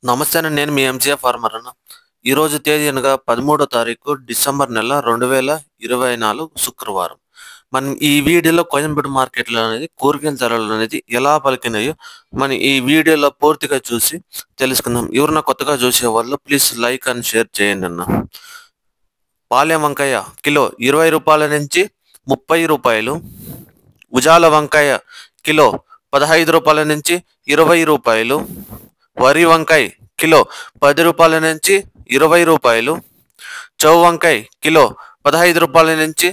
నమస్తే అండి. నేను మీ ఎంసీఏ ఫార్మర్ అన్న. ఈరోజు తేదీ అనగా 13వ తారీఖు డిసెంబర్ నెల 2024 శుక్రవారం. మనం ఈ వీడియోలో కోయంబేడు మార్కెట్లో అనేది కూరగాయల ధరలు అనేది ఎలా పలికినాయో మనం ఈ వీడియోలో పూర్తిగా చూసి తెలుసుకుందాం. ఎవరన్నా కొత్తగా చూసేవాళ్ళు ప్లీజ్ లైక్ అండ్ షేర్ చేయండి అన్న. పాలెం వంకాయ కిలో 20 రూపాయల నుంచి 30 రూపాయలు. ఉజాల వంకాయ కిలో 15 రూపాయల నుంచి 20 రూపాయలు. వరి వంకాయ కిలో 10 రూపాయల నుంచి 20 రూపాయలు. చౌ వంకాయ కిలో 15 రూపాయల నుంచి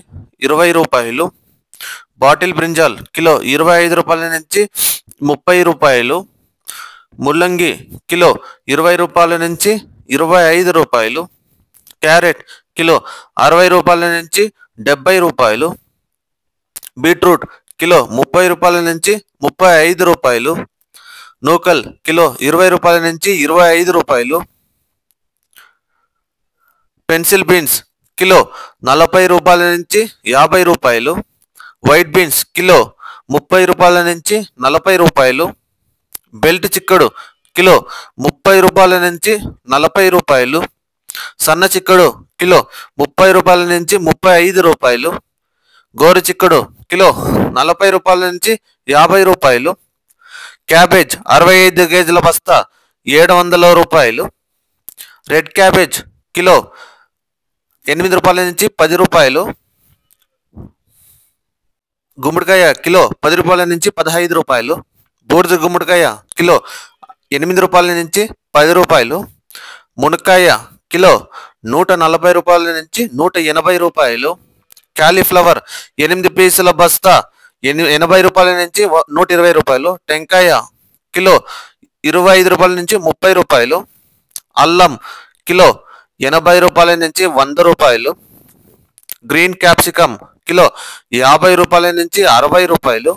20 రూపాయలు. బాటిల్ బ్రింజాల్ కిలో 25 రూపాయల నుంచి 30 రూపాయలు. ముల్లంగి కిలో 20 రూపాయల నుంచి 25 రూపాయలు. క్యారెట్ కిలో 60 రూపాయల నుంచి 70 రూపాయలు. బీట్రూట్ కిలో 30 రూపాయల నుంచి 35 రూపాయలు. నూకల్ కిలో 20 రూపాయల నుంచి 25 రూపాయలు. పెన్సిల్ బీన్స్ కిలో 40 రూపాయల నుంచి 50 రూపాయలు. వైట్ బీన్స్ కిలో 30 రూపాయల నుంచి 40 రూపాయలు. బెల్ట్ చిక్కడు కిలో 30 రూపాయల నుంచి 40 రూపాయలు. సన్న చిక్కడు కిలో 30 రూపాయల నుంచి 35 రూపాయలు. గోరు చిక్కడు కిలో 40 రూపాయల నుంచి 50 రూపాయలు. క్యాబేజ్ 65 కేజీల బస్తా 700 రూపాయలు. రెడ్ క్యాబేజ్ కిలో 8 రూపాయల నుంచి 10 రూపాయలు. గుమ్మడికాయ కిలో 10 రూపాయల నుంచి 15 రూపాయలు. బూడిద గుమ్మడికాయ కిలో 8 రూపాయల నుంచి 10 రూపాయలు. మునక్కాయ కిలో 140 రూపాయల నుంచి 180 రూపాయలు. క్యాలీఫ్లవర్ 8 పీసుల బస్తా 80 రూపాయల నుంచి 120 రూపాయలు. టెంకాయ కిలో 25 రూపాయల నుంచి 30 రూపాయలు. అల్లం కిలో 80 రూపాయల నుంచి 100 రూపాయలు. గ్రీన్ క్యాప్సికమ్ కిలో 50 రూపాయల నుంచి 60 రూపాయలు.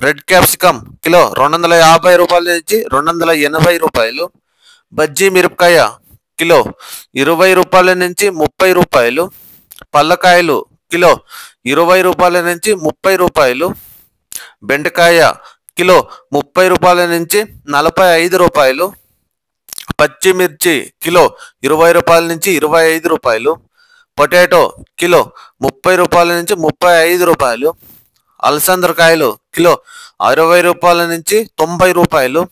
రెడ్ క్యాప్సికమ్ కిలో 250 రూపాయల నుంచి 280 రూపాయలు. బజ్జీ మిరపకాయ కిలో 20 రూపాయల నుంచి 30 రూపాయలు. పల్లకాయలు కిలో 20 రూపాయల నుంచి 30 రూపాయలు. బెండకాయ కిలో 30 రూపాయల నుంచి 45 రూపాయలు. పచ్చిమిర్చి కిలో 20 రూపాయల నుంచి 25 రూపాయలు. పొటాటో కిలో 30 రూపాయల నుంచి 35 రూపాయలు. అలసందకాయలు కిలో 60 రూపాయల నుంచి 90 రూపాయలు.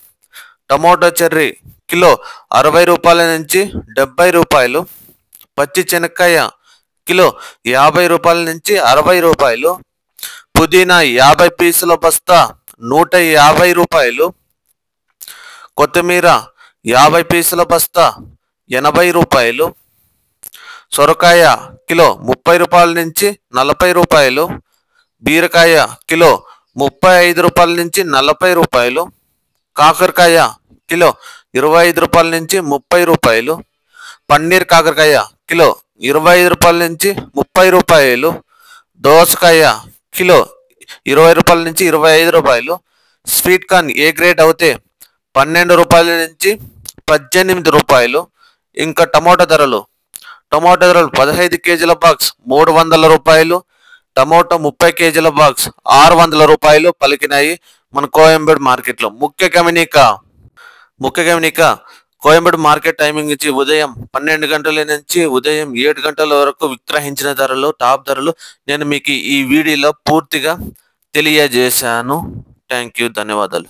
టమోటో చెర్రీ కిలో 60 రూపాయల నుంచి 70 రూపాయలు. పచ్చి శనక్కాయ కిలో 50 రూపాయల నుంచి 60 రూపాయలు. పుదీనా 50 పీసుల బస్తా 150 రూపాయలు. కొత్తిమీర 50 పీసుల బస్తా 80 రూపాయలు. సొరకాయ కిలో 30 రూపాయల నుంచి 40 రూపాయలు. బీరకాయ కిలో 35 రూపాయల నుంచి 40 రూపాయలు. కాకరకాయ కిలో 25 రూపాయల నుంచి 30 రూపాయలు. పన్నీర్ కాకరకాయ కిలో 25 రూపాయల నుంచి 30 రూపాయలు. దోసకాయ కిలో 20 రూపాయల నుంచి 25 రూపాయలు. స్వీట్ కార్న్ ఏ గ్రేడ్ అవుతే 12 రూపాయల నుంచి 18 రూపాయలు. ఇంకా టమోటా ధరలు 15 కేజీల బాక్స్ 300 రూపాయలు. టమోటా 30 కేజీల బాక్స్ 600 రూపాయలు పలికినాయి మన కోయంబేడు మార్కెట్లో. ముఖ్య గమనిక కోయంబేడు మార్కెట్ టైమింగ్ ఇచ్చి ఉదయం 12 గంటల నుంచి ఉదయం 7 గంటల వరకు విక్రయించిన ధరలు, టాప్ ధరలు నేను మీకు ఈ వీడియోలో పూర్తిగా తెలియజేశాను. థ్యాంక్ యూ, ధన్యవాదాలు.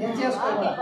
ఏం చేసుకోవాలి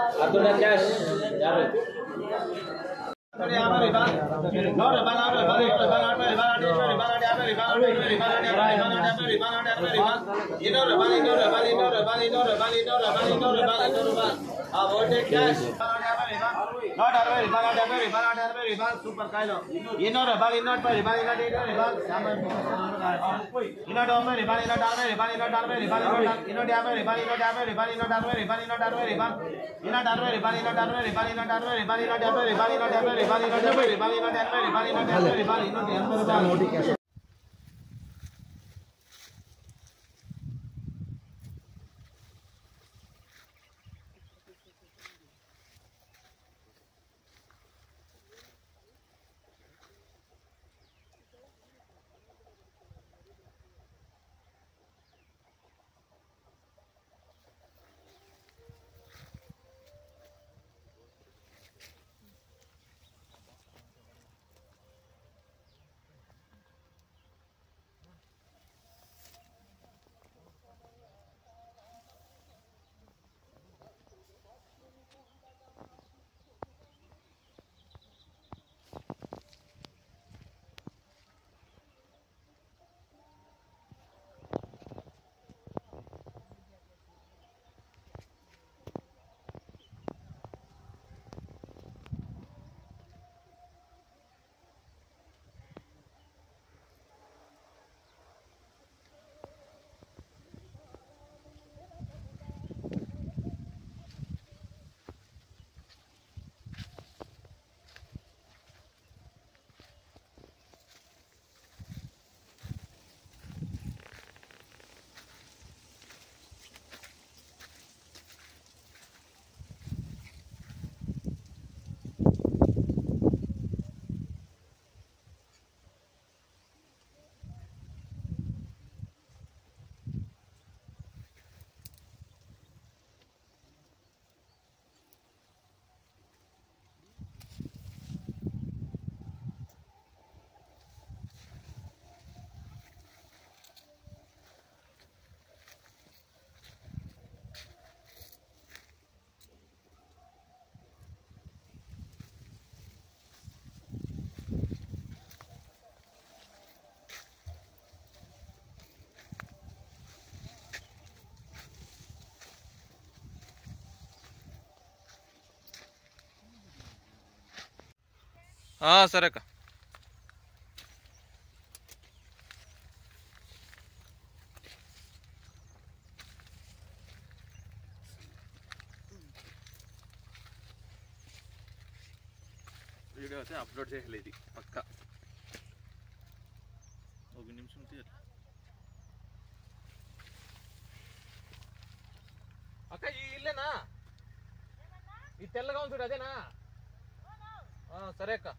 సరే అక్క. వీడియో అయితే అప్లోడ్ చేయాలి, ఇది పక్క ఒక నిమిషం తీయాలి. అక్క ఈ ఇల్లేనా? ఈ తెల్లగా ఉంది చూడు అదేనా? సరే అక్క.